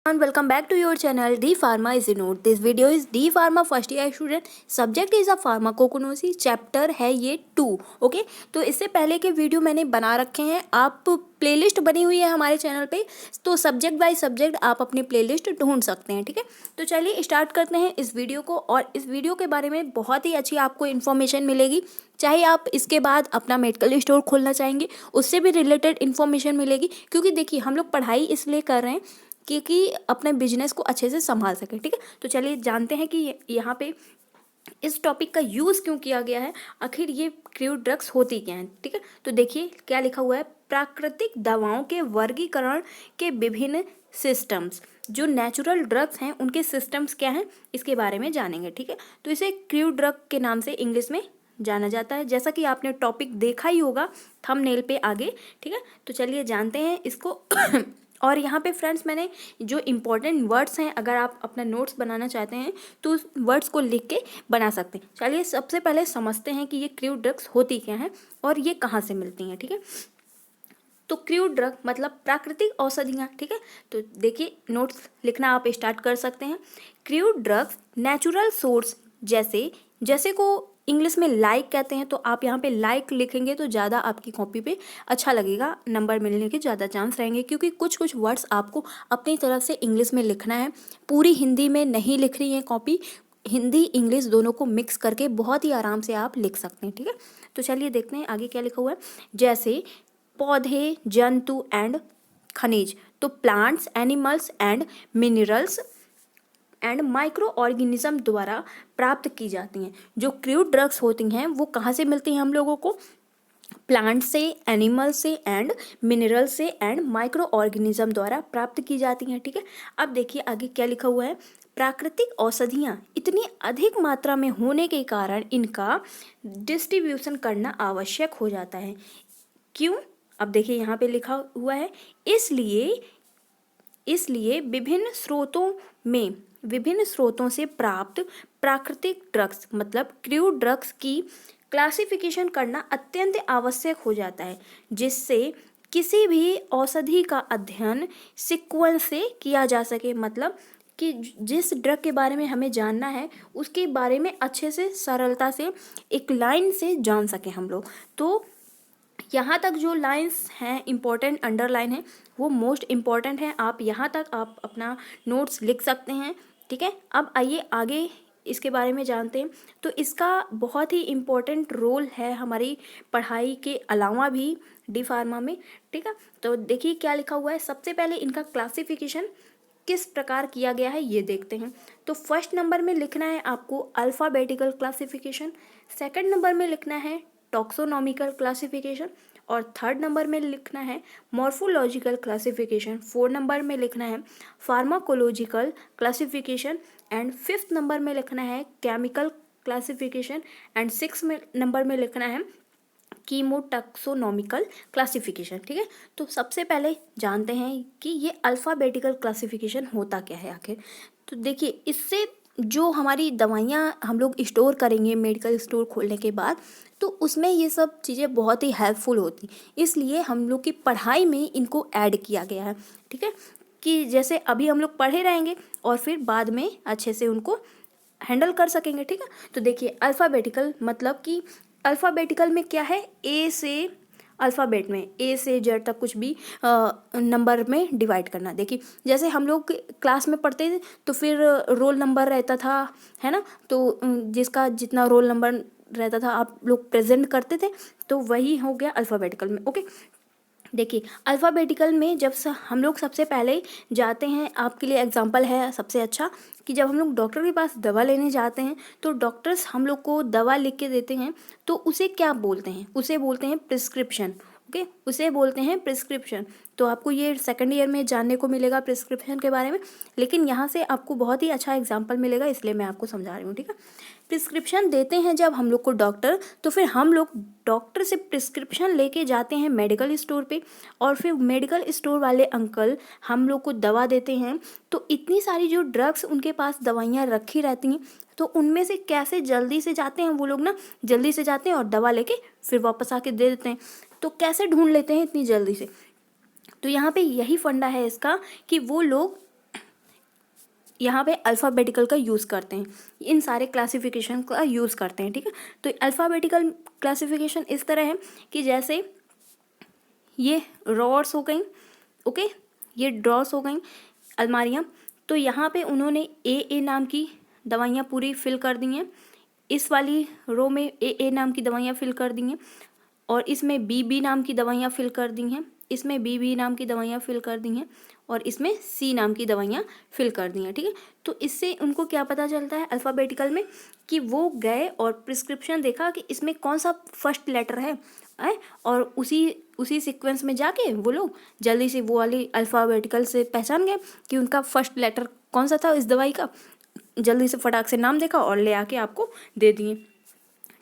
And welcome back to your channel D Pharma is Note. This video is D Pharma first year student. Subject is a pharmacognosy. Chapter है ये 2. Okay तो इससे पहले के video मैंने बना रखे हैं, आप प्लेलिस्ट बनी हुई है हमारे चैनल पे, तो सब्जेक्ट बाय सब्जेक्ट आप अपनी प्लेलिस्ट ढूंढ सकते हैं। ठीक है, तो चलिए स्टार्ट करते हैं इस वीडियो को। और इस वीडियो के बारे में बहुत ही अच्छी आपको इन्फॉर्मेशन मिलेगी। चाहे आप इसके बाद अपना मेडिकल स्टोर खोलना चाहेंगे, उससे भी रिलेटेड इन्फॉर्मेशन मिलेगी। क्योंकि देखिए, हम लोग पढ़ाई इसलिए कर रहे हैं क्योंकि अपने बिजनेस को अच्छे से संभाल सके। ठीक है, तो चलिए जानते हैं कि यहाँ पे इस टॉपिक का यूज़ क्यों किया गया है, आखिर ये क्रूड ड्रग्स होती क्या हैं। ठीक है, तो देखिए क्या लिखा हुआ है, प्राकृतिक दवाओं के वर्गीकरण के विभिन्न सिस्टम्स। जो नेचुरल ड्रग्स हैं उनके सिस्टम्स क्या हैं, इसके बारे में जानेंगे। ठीक है, तो इसे क्रूड ड्रग के नाम से इंग्लिश में जाना जाता है, जैसा कि आपने टॉपिक देखा ही होगा थंबनेल पे आगे। ठीक है, तो चलिए जानते हैं इसको। और यहाँ पे फ्रेंड्स, मैंने जो इम्पोर्टेंट वर्ड्स हैं, अगर आप अपना नोट्स बनाना चाहते हैं तो उस वर्ड्स को लिख के बना सकते हैं। चलिए सबसे पहले समझते हैं कि ये क्रूड ड्रग्स होती क्या हैं और ये कहाँ से मिलती हैं। ठीक है, तो क्रूड ड्रग मतलब प्राकृतिक औषधियाँ। ठीक है, तो देखिए नोट्स लिखना आप स्टार्ट कर सकते हैं। क्रूड ड्रग्स नेचुरल सोर्स, जैसे को इंग्लिश में लाइक कहते हैं, तो आप यहाँ पे लाइक लिखेंगे तो ज़्यादा आपकी कॉपी पे अच्छा लगेगा, नंबर मिलने के ज़्यादा चांस रहेंगे। क्योंकि कुछ वर्ड्स आपको अपनी तरफ से इंग्लिश में लिखना है, पूरी हिंदी में नहीं लिख रही है कॉपी, हिंदी इंग्लिश दोनों को मिक्स करके बहुत ही आराम से आप लिख सकते हैं। ठीक है, तो चलिए देखते हैं आगे क्या लिखा हुआ है। जैसे पौधे, जंतु एंड खनिज, तो plants, animals and minerals and micro organism द्वारा प्राप्त की जाती हैं। जो क्रूड ड्रग्स होती हैं वो कहाँ से मिलती हैं हम लोगों को, प्लांट से, एनिमल से एंड मिनरल से एंड माइक्रो ऑर्गेनिज्म द्वारा प्राप्त की जाती हैं। ठीक है, अब देखिए आगे क्या लिखा हुआ है, प्राकृतिक औषधियाँ इतनी अधिक मात्रा में होने के कारण इनका डिस्ट्रीब्यूशन करना आवश्यक हो जाता है। क्यों, अब देखिए यहाँ पे लिखा हुआ है, इसलिए विभिन्न स्रोतों से प्राप्त प्राकृतिक ड्रग्स मतलब क्रूड ड्रग्स की क्लासिफिकेशन करना अत्यंत आवश्यक हो जाता है, जिससे किसी भी औषधि का अध्ययन सीक्वेंस से किया जा सके। मतलब कि जिस ड्रग के बारे में हमें जानना है उसके बारे में अच्छे से सरलता से एक लाइन से जान सके हम लोग। तो यहाँ तक जो लाइंस हैं इम्पोर्टेंट अंडरलाइन है, वो मोस्ट इम्पॉर्टेंट है। आप यहाँ तक आप अपना नोट्स लिख सकते हैं। ठीक है, अब आइए आगे इसके बारे में जानते हैं। तो इसका बहुत ही इम्पोर्टेंट रोल है हमारी पढ़ाई के अलावा भी डी फार्मा में। ठीक है, तो देखिए क्या लिखा हुआ है। सबसे पहले इनका क्लासिफिकेशन किस प्रकार किया गया है ये देखते हैं। तो फर्स्ट नंबर में लिखना है आपको अल्फ़ाबेटिकल क्लासिफिकेशन, सेकंड नंबर में लिखना है टॉक्सोनॉमिकल क्लासिफिकेशन, और थर्ड नंबर में लिखना है मॉर्फोलॉजिकल क्लासिफिकेशन, फोर्थ नंबर में लिखना है pharmacological classification, and fifth number में लिखना है chemical classification, and six number में लिखना है कीमोटैक्सोनॉमिकल क्लासिफिकेशन। ठीक है, तो सबसे पहले जानते हैं कि ये अल्फ़ाबेटिकल क्लासिफिकेशन होता क्या है आखिर। तो देखिए, इससे जो हमारी दवाइयाँ हम लोग स्टोर करेंगे मेडिकल स्टोर खोलने के बाद, तो उसमें ये सब चीज़ें बहुत ही हेल्पफुल होती, इसलिए हम लोग की पढ़ाई में इनको ऐड किया गया है। ठीक है, कि जैसे अभी हम लोग पढ़े रहेंगे और फिर बाद में अच्छे से उनको हैंडल कर सकेंगे। ठीक है, तो देखिए अल्फ़ाबेटिकल मतलब कि अल्फ़ाबेटिकल में क्या है, ए से अल्फ़ाबेट में ए से जेड तक कुछ भी नंबर में डिवाइड करना। देखिए जैसे हम लोग क्लास में पढ़ते थे तो फिर रोल नंबर रहता था, है ना, तो जिसका जितना रोल नंबर रहता था आप लोग प्रेजेंट करते थे, तो वही हो गया अल्फ़ाबेटिकल में। ओके, देखिए अल्फ़ाबेटिकल में जब हम लोग सबसे पहले जाते हैं, आपके लिए एग्जांपल है सबसे अच्छा, कि जब हम लोग डॉक्टर के पास दवा लेने जाते हैं तो डॉक्टर्स हम लोग को दवा लिख के देते हैं, तो उसे क्या बोलते हैं, उसे बोलते हैं प्रिस्क्रिप्शन। ओके, उसे बोलते हैं प्रिस्क्रिप्शन। तो आपको ये सेकंड ईयर में जानने को मिलेगा प्रिस्क्रिप्शन के बारे में, लेकिन यहाँ से आपको बहुत ही अच्छा एग्जाम्पल मिलेगा, इसलिए मैं आपको समझा रही हूँ। ठीक है, प्रिस्क्रिप्शन देते हैं जब हम लोग को डॉक्टर, तो फिर हम लोग डॉक्टर से प्रिस्क्रिप्शन लेके जाते हैं मेडिकल स्टोर पे, और फिर मेडिकल स्टोर वाले अंकल हम लोग को दवा देते हैं। तो इतनी सारी जो ड्रग्स उनके पास दवाइयाँ रखी रहती हैं, तो उनमें से कैसे जल्दी से जाते हैं वो लोग ना, जल्दी से जाते हैं और दवा लेके फिर वापस आके दे देते हैं। तो कैसे ढूंढ लेते हैं इतनी जल्दी से, तो यहाँ पे यही फंडा है इसका कि वो लोग यहाँ पे अल्फ़ाबेटिकल का यूज़ करते हैं, इन सारे क्लासिफिकेशन का यूज़ करते हैं, ठीक है। तो अल्फ़ाबेटिकल क्लासिफिकेशन इस तरह है कि जैसे ये ड्रॉर्स हो गई, ओके, ये ड्रॉर्स हो गई अलमारियाँ। तो यहाँ पे उन्होंने ए नाम की दवाइयाँ पूरी फिल कर दी हैं, इस वाली रो में ए नाम की दवाइयाँ फिल कर दी हैं, और इसमें बी नाम की दवाइयाँ फिल कर दी हैं, इसमें बी नाम की दवाइयाँ फिल कर दी हैं, और इसमें सी नाम की दवाइयाँ फिल कर दी हैं, ठीक है। तो इससे उनको क्या पता चलता है अल्फ़ाबेटिकल में, कि वो गए और प्रिस्क्रिप्शन देखा कि इसमें कौन सा फर्स्ट लेटर है, और उसी सीक्वेंस में जाके वो लोग जल्दी से वो वाली अल्फ़ाबेटिकल से पहचान गए कि उनका फर्स्ट लेटर कौन सा था इस दवाई का, जल्दी से फटाक से नाम देखा और ले आके आपको दे दिए,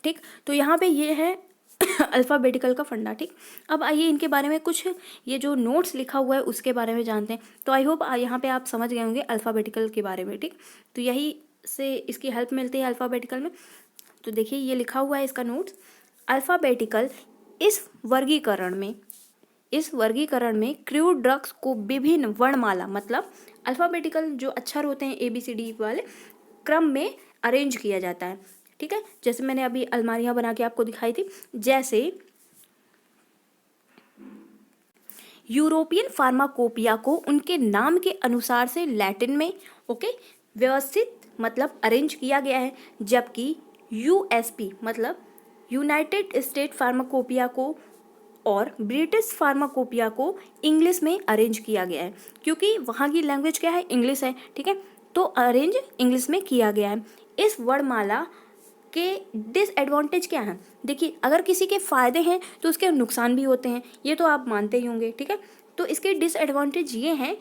ठीक। तो यहाँ पे ये है अल्फ़ाबेटिकल का फंडा, ठीक। अब आइए इनके बारे में कुछ, ये जो नोट्स लिखा हुआ है उसके बारे में जानते हैं। तो आई होप यहाँ पे आप समझ गए होंगे अल्फ़ाबेटिकल के बारे में, ठीक। तो यही से इसकी हेल्प मिलती है अल्फ़ाबेटिकल में। तो देखिए ये लिखा हुआ है इसका नोट्स, अल्फ़ाबेटिकल इस वर्गीकरण में क्रूड ड्रग्स को विभिन्न वर्णमाला, मतलब अल्फ़ाबेटिकल जो अक्षर होते हैं ABCD वाले क्रम में अरेंज किया जाता है, ठीक है। जैसे मैंने अभी अलमारियाँ बना के आपको दिखाई थी, जैसे यूरोपियन फार्माकोपिया को उनके नाम के अनुसार से लैटिन में, ओके, व्यवस्थित मतलब अरेंज किया गया है, जबकि USP मतलब यूनाइटेड स्टेट फार्माकोपिया को और ब्रिटिश फार्माकोपिया को इंग्लिश में अरेंज किया गया है, क्योंकि वहाँ की लैंग्वेज क्या है, इंग्लिश है, ठीक है। तो अरेंज इंग्लिश में किया गया है। इस वर्णमाला के डिसएडवांटेज क्या हैं? देखिए, अगर किसी के फ़ायदे हैं तो उसके नुकसान भी होते हैं, ये तो आप मानते ही होंगे, ठीक है। तो इसके डिसएडवांटेज ये हैं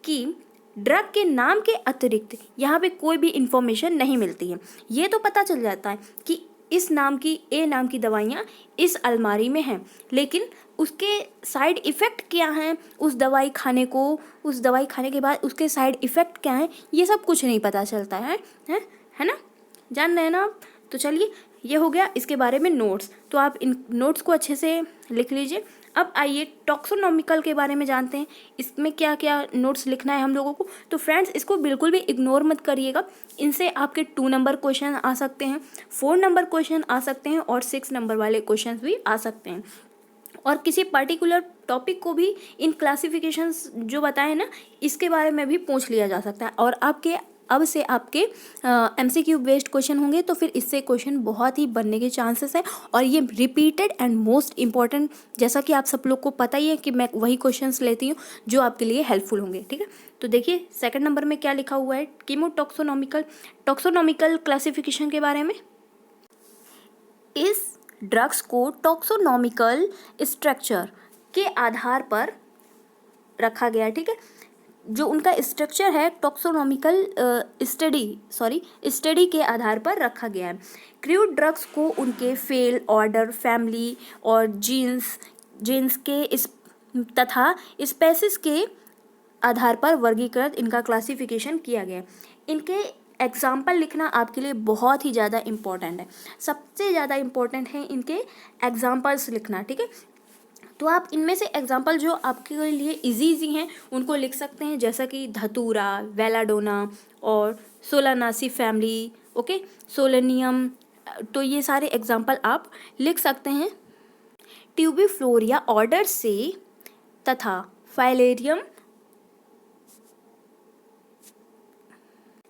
कि ड्रग के नाम के अतिरिक्त यहाँ पे कोई भी इंफॉर्मेशन नहीं मिलती है। ये तो पता चल जाता है कि इस नाम की ए नाम की दवाइयाँ इस अलमारी में हैं, लेकिन उसके साइड इफ़ेक्ट क्या हैं, उस दवाई खाने के बाद उसके साइड इफ़ेक्ट क्या हैं, ये सब कुछ नहीं पता चलता है ना, जान रहे हैं ना आप। तो चलिए, ये हो गया इसके बारे में नोट्स, तो आप इन नोट्स को अच्छे से लिख लीजिए। अब आइए टॉक्सोनॉमिकल के बारे में जानते हैं, इसमें क्या क्या नोट्स लिखना है हम लोगों को। तो फ्रेंड्स, इसको बिल्कुल भी इग्नोर मत करिएगा, इनसे आपके 2 नंबर क्वेश्चन आ सकते हैं, 4 नंबर क्वेश्चन आ सकते हैं, और 6 नंबर वाले क्वेश्चन भी आ सकते हैं। और किसी पर्टिकुलर टॉपिक को भी इन क्लासिफिकेशंस जो बताए ना, इसके बारे में भी पूछ लिया जा सकता है, और अब से आपके MCQ बेस्ड क्वेश्चन होंगे, तो फिर इससे क्वेश्चन बहुत ही बनने के चांसेस है, और ये रिपीटेड एंड मोस्ट इम्पॉर्टेंट, जैसा कि आप सब लोग को पता ही है कि मैं वही क्वेश्चंस लेती हूँ जो आपके लिए हेल्पफुल होंगे, ठीक है। तो देखिए सेकंड नंबर में क्या लिखा हुआ है, टॉक्सोनॉमिकल क्लासिफिकेशन के बारे में। इस ड्रग्स को टॉक्सोनॉमिकल स्ट्रक्चर के आधार पर रखा गया है, ठीक है। जो उनका स्ट्रक्चर है टॉक्सोनॉमिकल स्टडी के आधार पर रखा गया है। क्रूड ड्रग्स को उनके फेल, ऑर्डर, फैमिली और जीन्स के तथा स्पेसिस के आधार पर वर्गीकृत इनका क्लासिफिकेशन किया गया है। इनके एग्जाम्पल लिखना आपके लिए बहुत ही ज़्यादा इम्पोर्टेंट है, सबसे ज़्यादा इम्पोर्टेंट है इनके एग्जाम्पल्स लिखना, ठीक है। तो आप इनमें से एग्जाम्पल जो आपके लिए इजी हैं उनको लिख सकते हैं, जैसा कि धतूरा, वेलाडोना और सोलानासी फैमिली, ओके, सोलेनियम। तो ये सारे एग्जाम्पल आप लिख सकते हैं। ट्यूबिफ्लोरिया ऑर्डर से तथा फाइलेरियम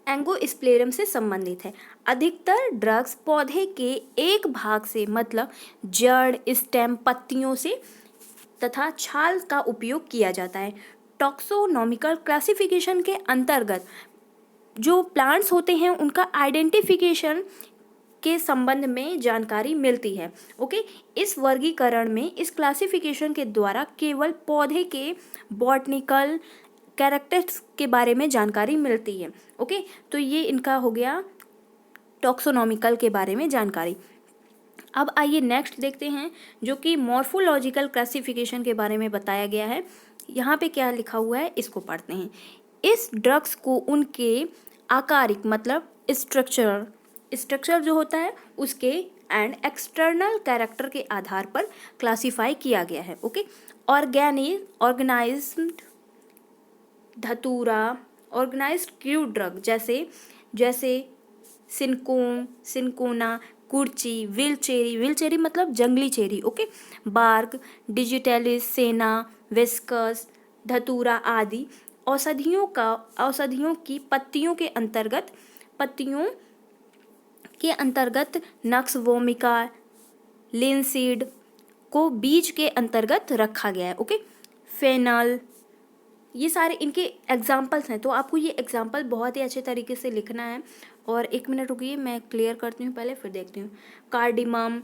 एंगोस्प्लेरम से संबंधित है। अधिकतर ड्रग्स पौधे के एक भाग से, मतलब जड़, स्टेम, पत्तियों से तथा छाल का उपयोग किया जाता है। टॉक्सोनॉमिकल क्लासिफिकेशन के अंतर्गत जो प्लांट्स होते हैं उनका आइडेंटिफिकेशन के संबंध में जानकारी मिलती है, ओके। इस वर्गीकरण में, इस क्लासिफिकेशन के द्वारा केवल पौधे के बॉटनिकल कैरेक्टर्स के बारे में जानकारी मिलती है, ओके। तो ये इनका हो गया टॉक्सोनॉमिकल के बारे में जानकारी। अब आइए नेक्स्ट देखते हैं, जो कि मॉर्फोलॉजिकल क्लासिफिकेशन के बारे में बताया गया है। यहाँ पे क्या लिखा हुआ है इसको पढ़ते हैं। इस ड्रग्स को उनके आकारिक मतलब स्ट्रक्चर जो होता है उसके एंड एक्सटर्नल कैरेक्टर के आधार पर क्लासिफाई किया गया है, ओके। ऑर्गेनाइज्ड धतूरा ऑर्गेनाइज्ड क्रू ड्रग जैसे जैसे सिनकोन, सिनकोना, कुर्ची, विल चेरी मतलब जंगली चेरी, ओके, बार्क, डिजिटेलिस, सेना, विस्कस, धतूरा आदि औषधियों की पत्तियों के अंतर्गत नक्स वोमिका, लिनसीड को बीज के अंतर्गत रखा गया है, ओके। फेनल, ये सारे इनके एग्जाम्पल्स हैं, तो आपको ये एग्जाम्पल बहुत ही अच्छे तरीके से लिखना है। और एक मिनट रुकिए, मैं क्लियर करती हूँ पहले, फिर देखती हूँ। कार्डिमम,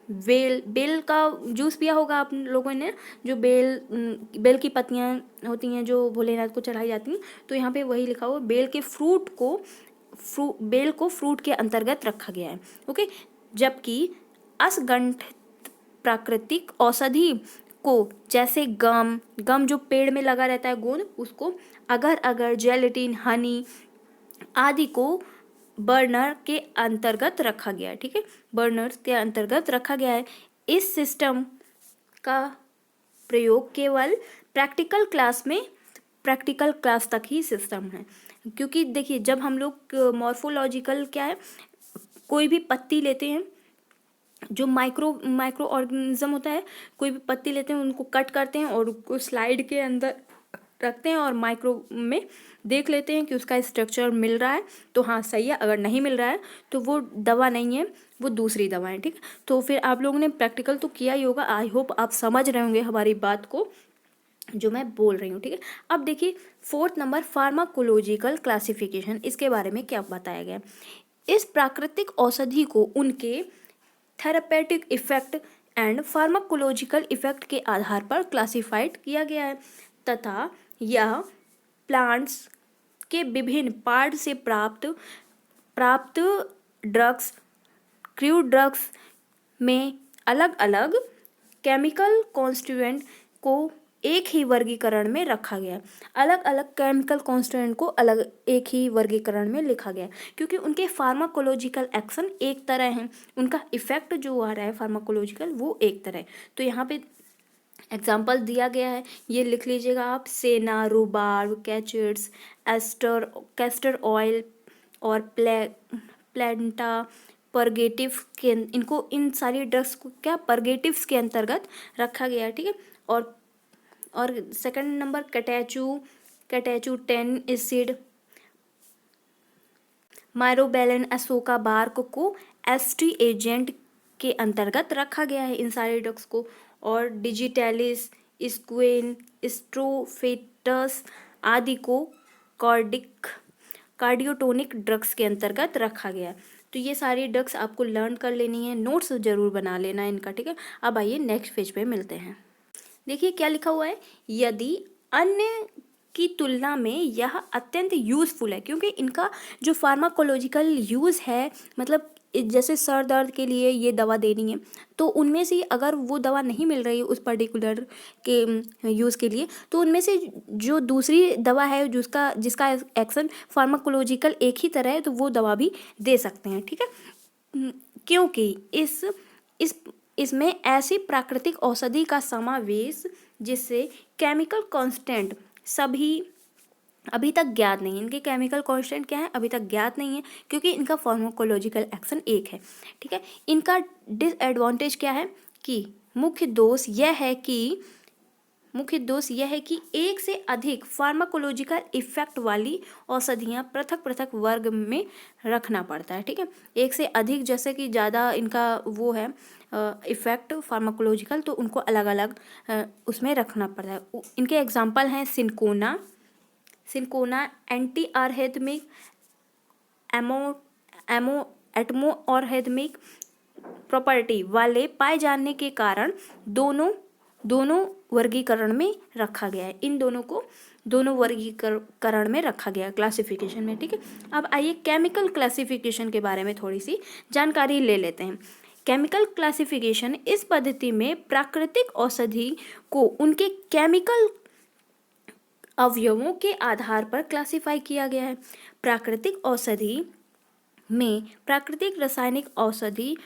बेल का जूस पिया होगा आप लोगों ने, जो बेल की पत्तियाँ होती हैं जो भोलेनाथ को चढ़ाई जाती हैं, तो यहाँ पे वही लिखा हुआ, बेल को फ्रूट के अंतर्गत रखा गया है, ओके। जबकि असंगठित प्राकृतिक औषधि को, जैसे गम जो पेड़ में लगा रहता है गोंद, उसको, अगर जेलेटिन, हनी आदि को बर्नर के अंतर्गत रखा गया है, ठीक है, बर्नर्स के अंतर्गत रखा गया है। इस सिस्टम का प्रयोग केवल प्रैक्टिकल क्लास तक ही सिस्टम है, क्योंकि देखिए जब हम लोग मॉर्फोलॉजिकल क्या है, कोई भी पत्ती लेते हैं, जो माइक्रो ऑर्गेनिज्म होता है, कोई भी पत्ती लेते हैं, उनको कट करते हैं और उसको स्लाइड के अंदर रखते हैं और माइक्रो में देख लेते हैं कि उसका स्ट्रक्चर मिल रहा है तो हाँ सही है, अगर नहीं मिल रहा है तो वो दवा नहीं है, वो दूसरी दवा है, ठीक है। तो फिर आप लोगों ने प्रैक्टिकल तो किया ही होगा, आई होप आप समझ रहे होंगे हमारी बात को जो मैं बोल रही हूँ, ठीक है। अब देखिए 4th नंबर, फार्माकोलॉजिकल क्लासिफिकेशन, इसके बारे में क्या बताया गया। इस प्राकृतिक औषधि को उनके therapeutic effect and pharmacological effect के आधार पर क्लासिफाइड किया गया है तथा यह प्लांट्स के विभिन्न पार्ट से प्राप्त ड्रग्स, क्रू ड्रग्स में अलग अलग केमिकल कॉन्स्टिट्यूएंट को एक ही वर्गीकरण में रखा गया। अलग अलग केमिकल कॉन्स्टिट्यूएंट को अलग एक ही वर्गीकरण में लिखा गया, क्योंकि उनके फार्माकोलॉजिकल एक्शन एक तरह हैं, उनका इफेक्ट जो आ रहा है फार्माकोलॉजिकल वो एक तरह है। तो यहाँ पे एग्जाम्पल दिया गया है, ये लिख लीजिएगा आप, सेना, रूबार्ब, कैचेट्स, कैस्टर ऑयल और प्लेंटा परगेटिव के, इनको, इन सारी ड्रग्स को क्या परगेटिव्स के अंतर्गत रखा गया है, ठीक है। और second number, catechu 10 acid, myrobalan, Ashoka bark को एस्टी एजेंट के अंतर्गत रखा गया है इन सारे ड्रग्स को। और डिजिटेलिस, स्क्वेन, स्ट्रोफेटस आदि को कार्डियोटोनिक ड्रग्स के अंतर्गत रखा गया है। तो ये सारी ड्रग्स आपको लर्न कर लेनी है, नोट्स जरूर बना लेना है इनका, ठीक है। अब आइए नेक्स्ट पेज पे मिलते हैं। देखिए क्या लिखा हुआ है, यदि अन्य की तुलना में यह अत्यंत यूज़फुल है, क्योंकि इनका जो फार्माकोलॉजिकल यूज़ है, मतलब जैसे सर दर्द के लिए ये दवा देनी है, तो उनमें से अगर वो दवा नहीं मिल रही है उस पर्टिकुलर के यूज़ के लिए, तो उनमें से जो दूसरी दवा है जिसका एक्शन फार्माकोलॉजिकल एक ही तरह है, तो वो दवा भी दे सकते हैं, ठीक है। क्योंकि इसमें ऐसी प्राकृतिक औषधि का समावेश जिससे केमिकल कांस्टेंट अभी तक ज्ञात नहीं है, इनके केमिकल कांस्टेंट क्या है अभी तक ज्ञात नहीं है, क्योंकि इनका फार्माकोलॉजिकल एक्शन एक है, ठीक है। इनका डिसएडवांटेज क्या है कि मुख्य दोष यह है कि एक से अधिक फार्माकोलॉजिकल इफेक्ट वाली औषधियाँ पृथक पृथक वर्ग में रखना पड़ता है, ठीक है। एक से अधिक, जैसे कि ज़्यादा इनका वो है इफेक्ट फार्माकोलॉजिकल, तो उनको अलग अलग उसमें रखना पड़ता है। इनके एग्जांपल हैं सिनकोना एंटी आरहेथमिक, एटमो ऑरहेथमिक प्रॉपर्टी वाले पाए जाने के कारण दोनों वर्गीकरण में रखा गया है। इन दोनों को दोनों वर्गीकरण में रखा गया क्लासिफिकेशन में, ठीक है। अब आइए केमिकल क्लासिफिकेशन के बारे में थोड़ी सी जानकारी ले लेते हैं। केमिकल क्लासिफिकेशन इस पद्धति में प्राकृतिक औषधि को उनके केमिकल अवयवों के आधार पर क्लासिफाई किया गया है। प्राकृतिक औषधि में प्राकृतिक रासायनिक औषधि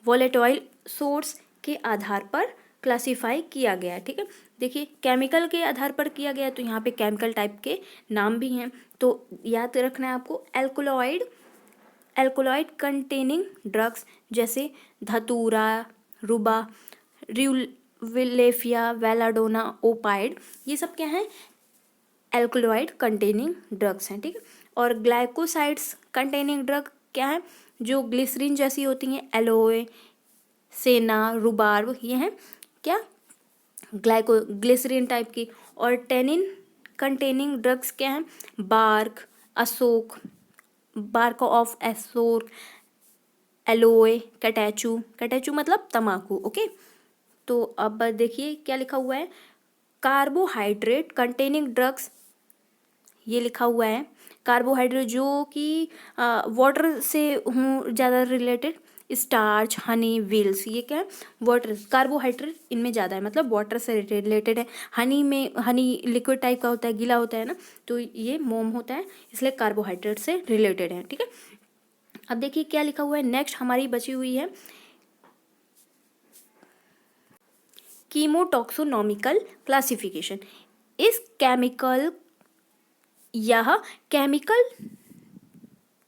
वोलेटाइल सोर्स के आधार पर क्लासिफाई किया गया है, ठीक है। देखिए केमिकल के आधार पर किया गया, तो यहाँ पे केमिकल टाइप के नाम भी हैं, तो याद रखना है आपको। एल्कोलॉइड कंटेनिंग ड्रग्स जैसे धतूरा, रुबा, रिउलेफिया, वेलाडोना, ओपाइड, ये सब क्या हैं, एल्कोलॉइड कंटेनिंग ड्रग्स हैं, ठीक है। और ग्लाइकोसाइड्स कंटेनिंग ड्रग क्या है, जो ग्लिसरीन जैसी होती हैं, एलोए, सेना, रुबार्ब, ये हैं क्या, ग्लिसरीन टाइप की। और टेनिन कंटेनिंग ड्रग्स क्या हैं, बार्क ऑफ एसोक, एलोए, कैटेचू मतलब तम्बाकू, ओके। तो अब देखिए क्या लिखा हुआ है, कार्बोहाइड्रेट कंटेनिंग ड्रग्स, ये लिखा हुआ है कार्बोहाइड्रेट जो कि वाटर से हूँ ज़्यादा रिलेटेड, स्टार्च, हनी, व्हील्स, ये क्या है, वाटर, कार्बोहाइड्रेट इनमें ज़्यादा है, मतलब वाटर से रिलेटेड है। हनी लिक्विड टाइप का होता है, गीला होता है ना, तो ये मोम होता है, इसलिए कार्बोहाइड्रेट से रिलेटेड है, ठीक है। अब देखिए क्या लिखा हुआ है, नेक्स्ट हमारी बची हुई है कीमोटॉक्सोनॉमिकल क्लासिफिकेशन। यह केमिकल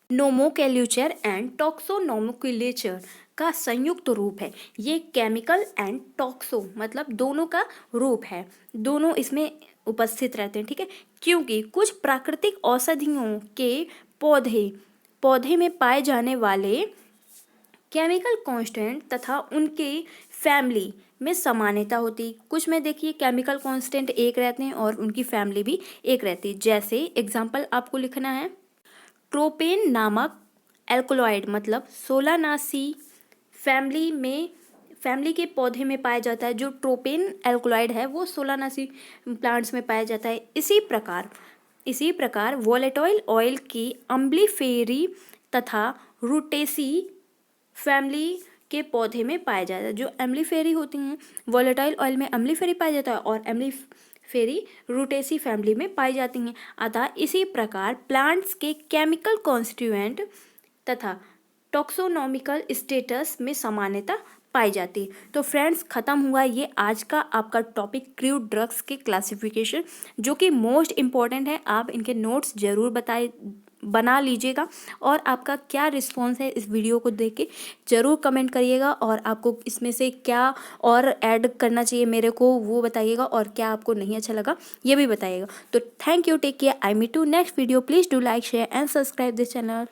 नोमोकैल्यूचर एंड टॉक्सोनोमोक्यूलेचर का संयुक्त रूप है। ये केमिकल एंड टॉक्सो मतलब दोनों का रूप है, दोनों इसमें उपस्थित रहते हैं, ठीक है। क्योंकि कुछ प्राकृतिक औषधियों के पौधे में पाए जाने वाले केमिकल कांस्टेंट तथा उनके फैमिली में समानता होती, कुछ में देखिए केमिकल कांस्टेंट एक रहते हैं और उनकी फैमिली भी एक रहती है। जैसे एग्जांपल आपको लिखना है, ट्रोपेन नामक एल्कोलॉइड मतलब सोलानासी फैमिली के पौधे में पाया जाता है। जो ट्रोपेन एल्कोलॉइड है वो सोलानासी प्लांट्स में पाया जाता है। इसी प्रकार वोलेटाइल ऑयल की अम्लीफेरी तथा रूटेसी फैमिली के पौधे में पाया जाता है। जो एम्लीफेरी होती हैं, वोलेटाइल ऑयल में एम्लीफेरी पाया जाता है और एम्लीफेरी रूटेसी फैमिली में पाई जाती हैं। अतः इसी प्रकार प्लांट्स के केमिकल कॉन्स्टिट्यूएंट तथा टॉक्सोनॉमिकल स्टेटस में समानता पाई जाती है। तो फ्रेंड्स खत्म हुआ ये आज का आपका टॉपिक क्रूड ड्रग्स के क्लासिफिकेशन, जो कि मोस्ट इम्पॉर्टेंट है। आप इनके नोट्स जरूर बना लीजिएगा और आपका क्या रिस्पॉन्स है इस वीडियो को देख के ज़रूर कमेंट करिएगा, और आपको इसमें से क्या और ऐड करना चाहिए मेरे को वो बताइएगा, और क्या आपको नहीं अच्छा लगा ये भी बताइएगा। तो thank you, take care, I meet to next video, please do like, share and subscribe this channel.